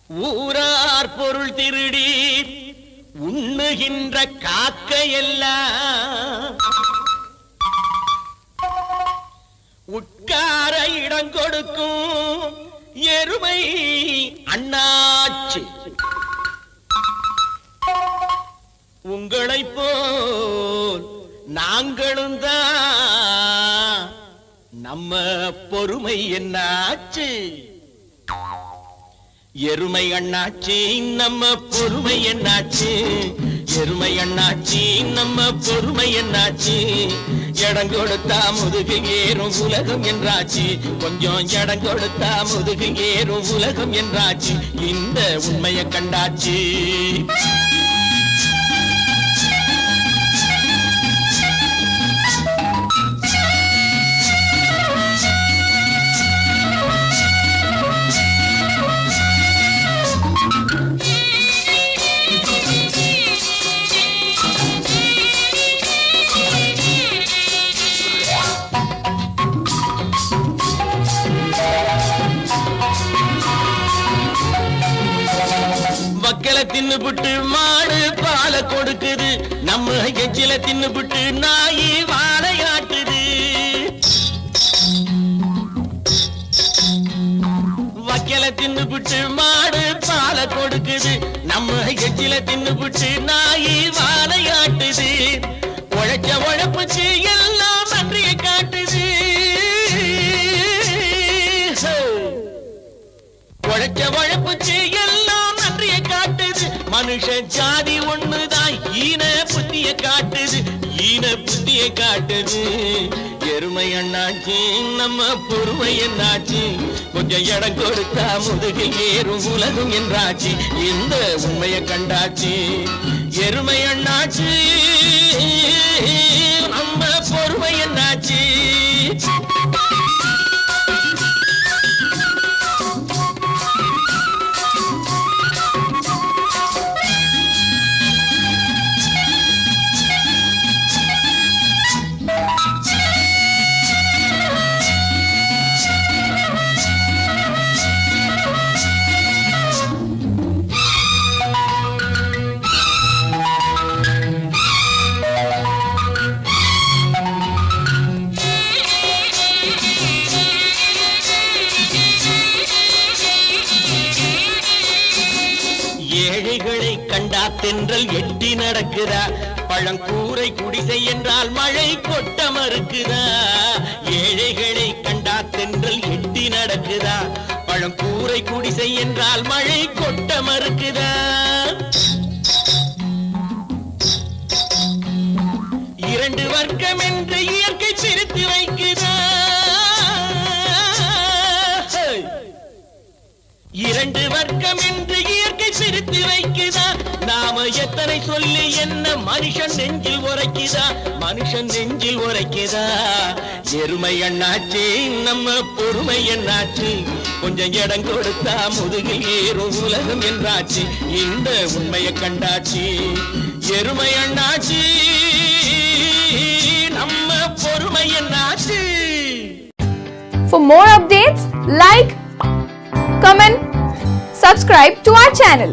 ஊரார் பொருள் திருடி உண்ணுகின்ற காக்கையெல்லாம் உட்கார இடம் கொடுக்கும் எருமை அண்ணாச்சி. உங்களைப் போல் நாங்களும் தான், நம்ம பொறுமை என்னாச்சு? எருமை அண்ணாச்சி நம்ம பொறுமை என்னாச்சு? எருமை அண்ணாச்சி நம்ம பொறுமை என்னாச்சு? இடம் கொடுத்தா முதுகு ஏறும் உலகம் என்றாச்சு, கொஞ்சம் இடம் கொடுத்தா முதுகு ஏறும் உலகம் என்றாச்சு. இந்த உண்மையை கண்டாச்சு. வக்கல தின்னுபுட்டு மாடு பால கொடுக்குது, நம்ம எச்சில தின்னுபுட்டு நாயி வாழையாட்டுது. வக்கல தின்னுபுட்டு மாடு பால கொடுக்குது, நம்ம எச்சில தின்னுபுட்டு நாயி வாழையாட்டுது. உழைச்ச உழைப்புச்சு எல்லாம் நன்றியை காட்டுது. உழைச்ச உழைப்புச்சு எல்லாம் நன்றியை காட்டுது. மனுஷ ஜாதி ஒண்ணுதான் ஈன புத்திய காட்டுது, ஈன புத்திய காட்டுது. எருமை அண்ணாச்சி நம்ம பொறுமை என்னாச்சு? கொஞ்சம் இடம் கொடுத்தா முதுகில் ஏறும் உலகம் என்றாச்சு. இந்த உண்மையை கண்டாச்சு. எருமை அண்ணாச்சி நம்ம பொறுமை என்னாச்சு? ஏழைகளை கண்டா தென்றல் எட்டி நடக்குதா, பழங்கூரை குடிசை என்றால் மழை கொட்ட மறுக்குதா. ஏழைகளை கண்டா தென்றல் எட்டி நடக்குதா, பழங்கூரை குடிசை என்றால் மழை கொட்ட மறுக்குதா. இரண்டு வர்க்கம் என்று இயற்கை பிரித்து வைக்குதா. இரண்டு வர்க்கம் என்று இயற்கை பிரித்து வைக்குதா. நாம எத்தனை சொல்லி என்ன மனுஷன் நெஞ்சில் உரைக்குதா, மனுஷன் நெஞ்சில் உரைக்குதா. எருமை அண்ணாச்சி நம்ம பொறுமை என்னாச்சு? கொஞ்சம் இடம் கொடுத்தா முதுகில் ஏறும் உலகம் என்றாச்சு. இந்த உண்மையை கண்டாச்சு. எருமை அண்ணாச்சி நம்ம பொறுமை என்னாச்சு? For more updates, like, comment, subscribe to our channel.